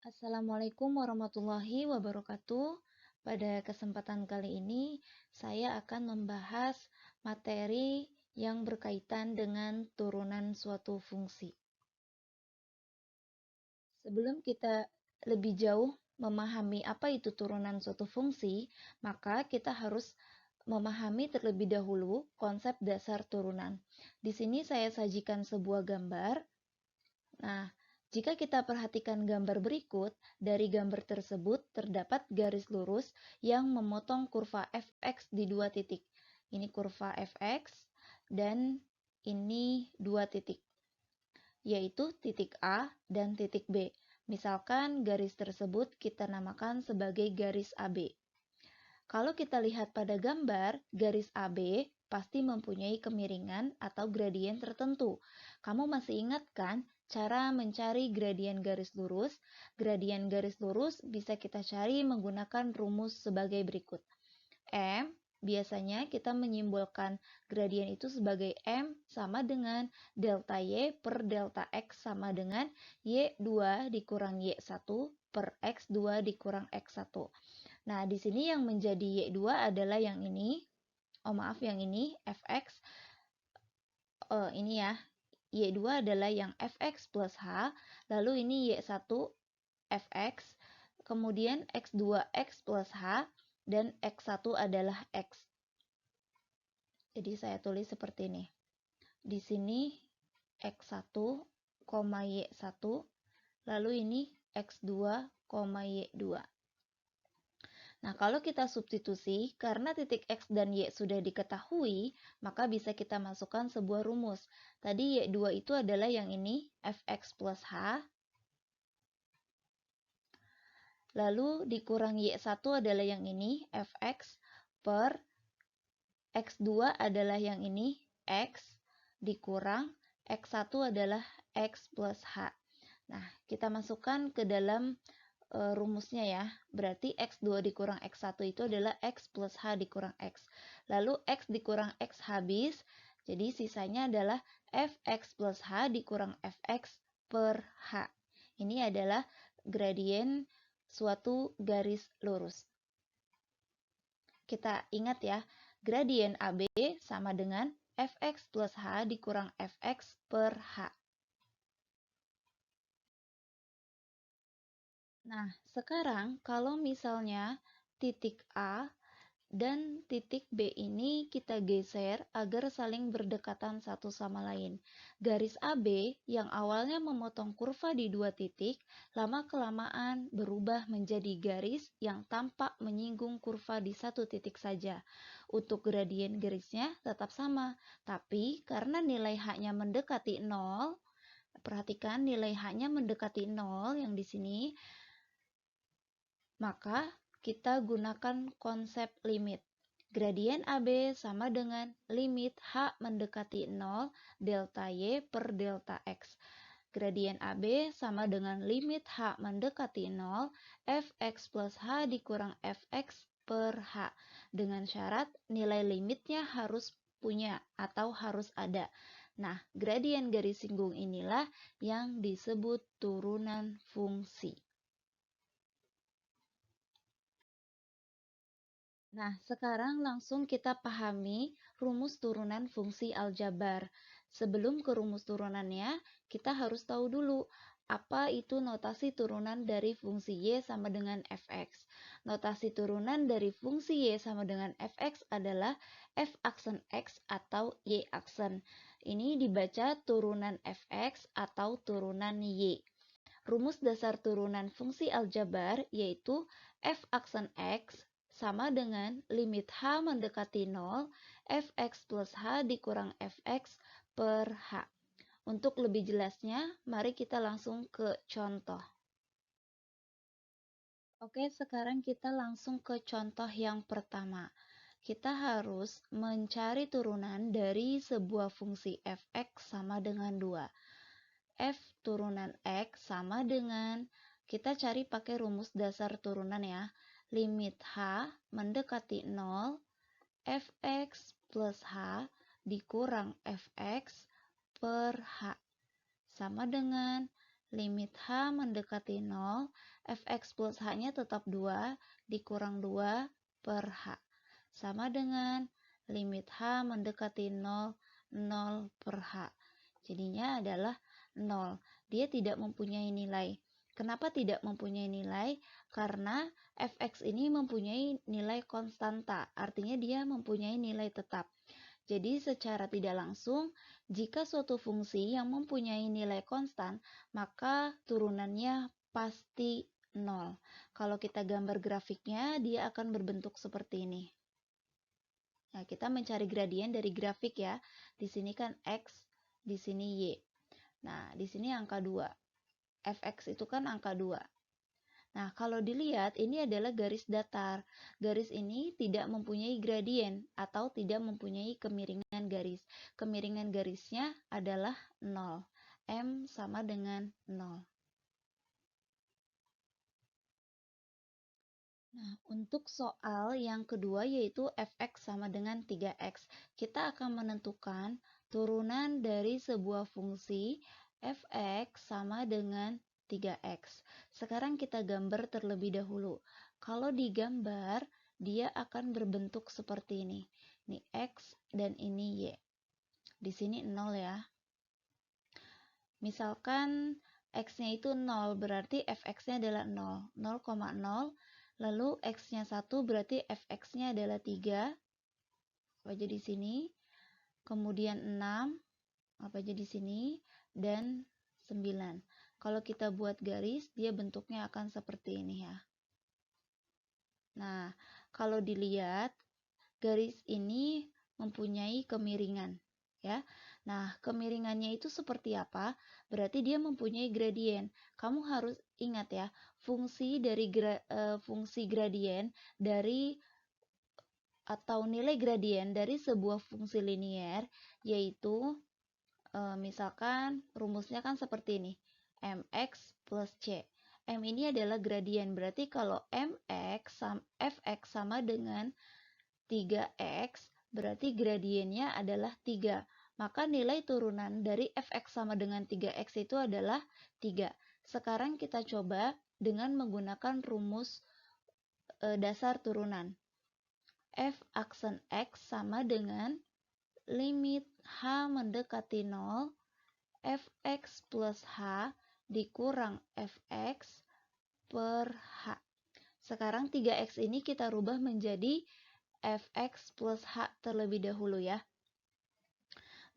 Assalamualaikum warahmatullahi wabarakatuh. Pada kesempatan kali ini, saya akan membahas materi yang berkaitan dengan turunan suatu fungsi. Sebelum kita lebih jauh memahami apa itu turunan suatu fungsi, maka kita harus memahami terlebih dahulu konsep dasar turunan. Di sini saya sajikan sebuah gambar. Nah, jika kita perhatikan gambar berikut, dari gambar tersebut terdapat garis lurus yang memotong kurva fx di dua titik. Ini kurva fx dan ini dua titik, yaitu titik A dan titik B. Misalkan garis tersebut kita namakan sebagai garis AB. Kalau kita lihat pada gambar, garis AB pasti mempunyai kemiringan atau gradien tertentu. Kamu masih ingat kan cara mencari gradien garis lurus? Gradien garis lurus bisa kita cari menggunakan rumus sebagai berikut. M, biasanya kita menyimbolkan gradien itu sebagai M sama dengan delta Y per delta X sama dengan Y2 dikurang Y1 per X2 dikurang X1. Nah, di sini yang menjadi Y2 adalah yang ini. Yang ini Fx. Ini ya. Y2 adalah yang Fx plus H. Lalu ini Y1 Fx. Kemudian X2X plus H. Dan X1 adalah X. Jadi saya tulis seperti ini. Di sini X1, Y1. Lalu ini X2, Y2. Nah, kalau kita substitusi, karena titik X dan Y sudah diketahui, maka bisa kita masukkan sebuah rumus. Tadi Y2 itu adalah yang ini, Fx plus H. Lalu dikurang Y1 adalah yang ini, Fx per X2 adalah yang ini, X, dikurang X1 adalah X plus H. Nah, kita masukkan ke dalam rumusnya ya. Berarti X2 dikurang X1 itu adalah X plus H dikurang X. Lalu X dikurang X habis, jadi sisanya adalah Fx plus H dikurang Fx per H. Ini adalah gradien suatu garis lurus. Kita ingat ya, gradien AB sama dengan Fx plus H dikurang Fx per H. Nah, sekarang kalau misalnya titik A dan titik B ini kita geser agar saling berdekatan satu sama lain. Garis AB yang awalnya memotong kurva di dua titik, lama-kelamaan berubah menjadi garis yang tampak menyinggung kurva di satu titik saja. Untuk gradien garisnya tetap sama, tapi karena nilai H-nya mendekati 0, perhatikan nilai H-nya mendekati 0 yang di sini, maka kita gunakan konsep limit. Gradien AB sama dengan limit H mendekati 0 delta Y per delta X. Gradien AB sama dengan limit H mendekati 0 Fx plus H dikurang Fx per H. Dengan syarat nilai limitnya harus punya atau harus ada. Nah, gradien garis singgung inilah yang disebut turunan fungsi. Nah, sekarang langsung kita pahami rumus turunan fungsi aljabar. Sebelum ke rumus turunannya, kita harus tahu dulu apa itu notasi turunan dari fungsi Y sama dengan Fx. Notasi turunan dari fungsi Y sama dengan Fx adalah F aksen X atau Y aksen. Ini dibaca turunan Fx atau turunan Y. Rumus dasar turunan fungsi aljabar yaitu F aksen X sama dengan limit H mendekati 0, Fx plus H dikurang Fx per H. Untuk lebih jelasnya, mari kita langsung ke contoh. Oke, sekarang kita langsung ke contoh yang pertama. Kita harus mencari turunan dari sebuah fungsi Fx sama dengan 2. F turunan X sama dengan, kita cari pakai rumus dasar turunan ya, limit H mendekati 0, Fx plus H dikurang Fx per H. Sama dengan limit H mendekati 0, fx plus H-nya tetap 2, dikurang 2 per H. Sama dengan limit H mendekati 0, 0 per H. Jadinya adalah 0. Dia tidak mempunyai nilai. Kenapa tidak mempunyai nilai? Karena fx ini mempunyai nilai konstanta, artinya dia mempunyai nilai tetap. Jadi secara tidak langsung, jika suatu fungsi yang mempunyai nilai konstan, maka turunannya pasti 0. Kalau kita gambar grafiknya, dia akan berbentuk seperti ini. Nah, kita mencari gradien dari grafik ya. Di sini kan X, di sini Y. Nah, di sini angka 2. Fx itu kan angka 2. Nah, kalau dilihat ini adalah garis datar. Garis ini tidak mempunyai gradien atau tidak mempunyai kemiringan garis. Kemiringan garisnya adalah 0. M sama dengan 0. Nah, untuk soal yang kedua yaitu fx sama dengan 3x. Kita akan menentukan turunan dari sebuah fungsi fx sama dengan 3x. Sekarang kita gambar terlebih dahulu. Kalau digambar, dia akan berbentuk seperti ini. Ini x dan ini y. Di sini 0 ya. Misalkan x-nya itu 0, berarti fx-nya adalah 0. 0,0. Lalu x-nya 1 berarti fx-nya adalah 3. Apa aja di sini? Kemudian 6. Apa aja di sini? Dan 9. Kalau kita buat garis, dia bentuknya akan seperti ini ya. Nah, kalau dilihat, garis ini mempunyai kemiringan. Ya. Nah, kemiringannya itu seperti apa? Berarti dia mempunyai gradien. Kamu harus ingat ya, fungsi gradien dari atau nilai gradien dari sebuah fungsi linier yaitu misalkan rumusnya kan seperti ini. Mx plus C. M ini adalah gradien, berarti kalau fx sama dengan 3x, berarti gradiennya adalah 3. Maka nilai turunan dari fx sama dengan 3x itu adalah 3. Sekarang kita coba dengan menggunakan rumus dasar turunan. F aksen x sama dengan limit h mendekati 0, fx plus h dikurang fx per h. Sekarang 3x ini kita rubah menjadi fx plus h terlebih dahulu ya.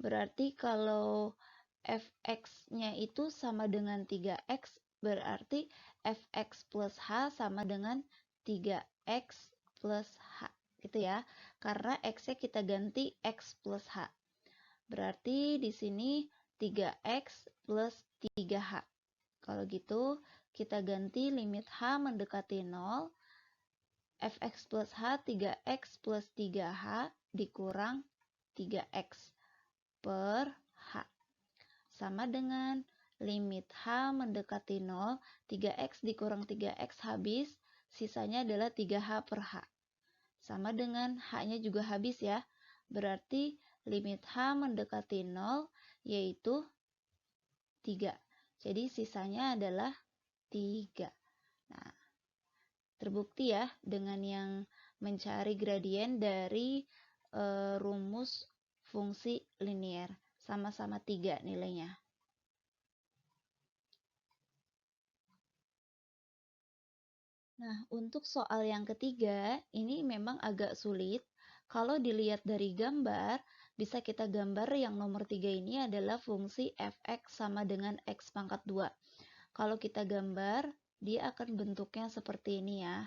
Berarti kalau fx-nya itu sama dengan 3x, berarti fx plus h sama dengan 3x plus h. Gitu ya. Karena x-nya kita ganti x plus h. Berarti di sini 3x plus 3h. Kalau gitu, kita ganti limit h mendekati 0, fx plus h 3x plus 3h dikurang 3x per h. Sama dengan limit h mendekati 0, 3x dikurang 3x habis, sisanya adalah 3h per h. Sama dengan h-nya juga habis ya. Berarti limit h mendekati 0 yaitu 3. Jadi sisanya adalah 3. Nah, terbukti ya dengan yang mencari gradien dari rumus fungsi linier. Sama-sama 3 nilainya. Nah, untuk soal yang ketiga, ini memang agak sulit. Kalau dilihat dari gambar, bisa kita gambar yang nomor 3 ini adalah fungsi fx sama dengan x pangkat 2. Kalau kita gambar, dia akan bentuknya seperti ini ya.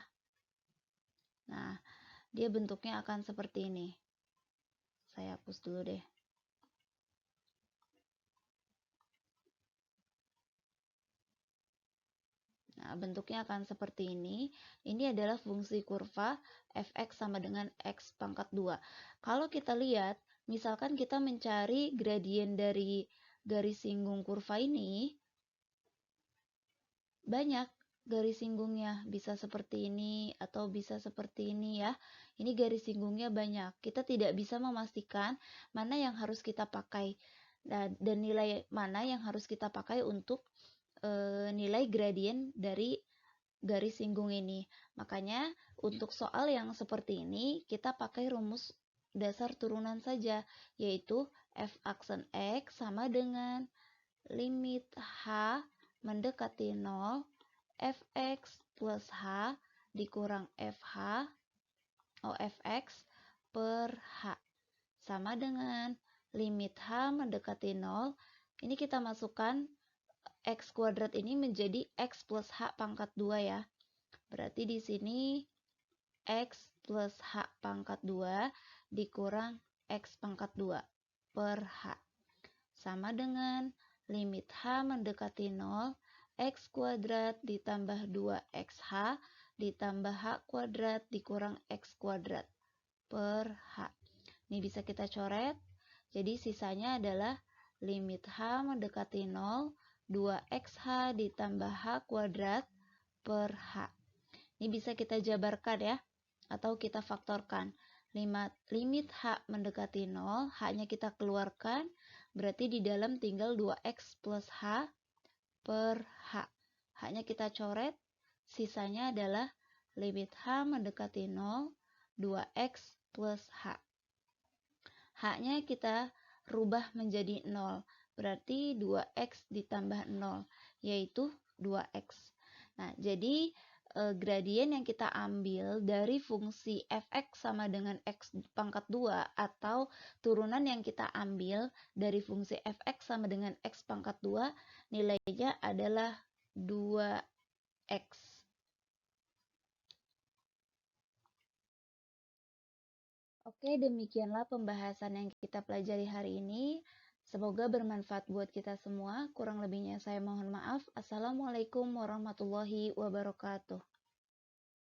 Nah, dia bentuknya akan seperti ini. Saya hapus dulu deh. Nah, bentuknya akan seperti ini. Ini adalah fungsi kurva fx sama dengan x pangkat 2. Kalau kita lihat, misalkan kita mencari gradien dari garis singgung kurva ini, banyak garis singgungnya. Bisa seperti ini atau bisa seperti ini ya. Ini garis singgungnya banyak. Kita tidak bisa memastikan mana yang harus kita pakai dan nilai mana yang harus kita pakai untuk nilai gradien dari garis singgung ini. Makanya untuk soal yang seperti ini kita pakai rumus dasar turunan saja, yaitu f aksen x sama dengan limit h mendekati 0 fx plus h dikurang fx per h sama dengan limit h mendekati 0. Ini kita masukkan x kuadrat ini menjadi x plus h pangkat 2 ya. Berarti di sini x plus h pangkat 2 dikurang x pangkat 2 per h sama dengan limit h mendekati 0 x kuadrat ditambah 2xh ditambah h kuadrat dikurang x kuadrat per h. Ini bisa kita coret. Jadi sisanya adalah limit h mendekati 0 2xh ditambah h kuadrat per h. Ini bisa kita jabarkan ya, atau kita faktorkan. Limit h mendekati 0, h-nya kita keluarkan, berarti di dalam tinggal 2x plus h per h. H-nya kita coret, sisanya adalah limit h mendekati 0, 2x plus h. H-nya kita rubah menjadi 0, berarti 2x ditambah 0, yaitu 2x. Nah, jadi gradien yang kita ambil dari fungsi fx sama dengan x pangkat 2 atau turunan yang kita ambil dari fungsi fx sama dengan x pangkat 2 nilainya adalah 2x. Oke, demikianlah pembahasan yang kita pelajari hari ini. Semoga bermanfaat buat kita semua. Kurang lebihnya saya mohon maaf. Assalamualaikum warahmatullahi wabarakatuh.